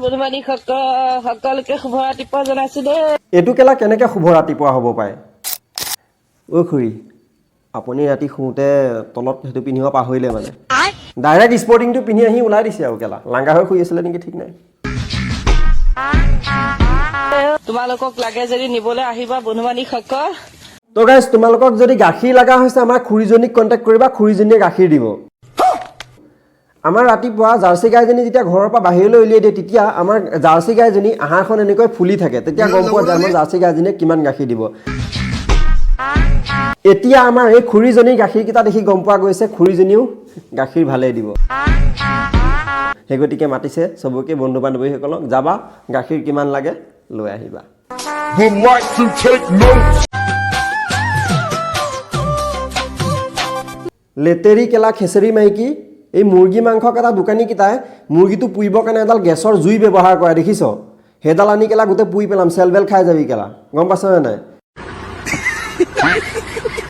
বন্ধু-বান্ধৱী সকলোকে শুভ ৰাতিপুৱা জনাইছো দেই। এইটো কেলা কেনেকৈ শুভ ৰাতিপুৱা হ'ব পাৰে? অ' খুৰী, আপুনি ৰাতি শুওঁতে তলত সেইটো পিন্ধিব পাহৰিলে মানে। ডাইৰেক্ট স্পৰ্টিংটো পিন্ধি আহি ওলাই দিছে আৰু কেলা। লাংগা হৈ শুই আছিলে নেকি ঠিক নাই। তোমালোকক লাগে যদি নিবলৈ আহিবা বন্ধু-বান্ধৱীসকল। তো গাইজ, তোমালোকক যদি গাখীৰ লগা হৈছে আমাৰ খুৰীজনীক কণ্টেক্ট কৰিবা, খুৰীজনীয়ে গাখীৰ দিব। আমাৰ ৰাতিপুৱা জাৰ্চি গাইজনী যেতিয়া ঘৰৰ পৰা বাহিৰলৈ উলিয়াই দিয়ে, তেতিয়া আমাৰ জাৰ্চি গাইজনী আহাৰখন এনেকৈ ফুলি থাকে। তেতিয়া গম পোৱা যায় আমাৰ জাৰ্চি গাইজনীয়ে কিমান গাখীৰ দিব। এতিয়া আমাৰ এই খুৰীজনীৰ গাখীৰকেইটা দেখি গম পোৱা গৈছে খুৰীজনীও গাখীৰ ভালেই দিব। সেই গতিকে মাতিছে চবকে, বন্ধু-বান্ধৱীসকলক, যাবা গাখীৰ কিমান লাগে লৈ আহিবা। লেতেৰি কেলা খেচেৰি মাইকী, এই মুৰ্গী মাংস এটা দোকানীকেইটাই মুৰ্গীটো পুৰিবৰ কাৰণে এডাল গেছৰ জুই ব্যৱহাৰ কৰে দেখিছ? সেইডাল আনি কেলা গোটেই পুৰি পেলাম, চেল বেল খাই যাবি কেলা, গম পাইছনে নাই?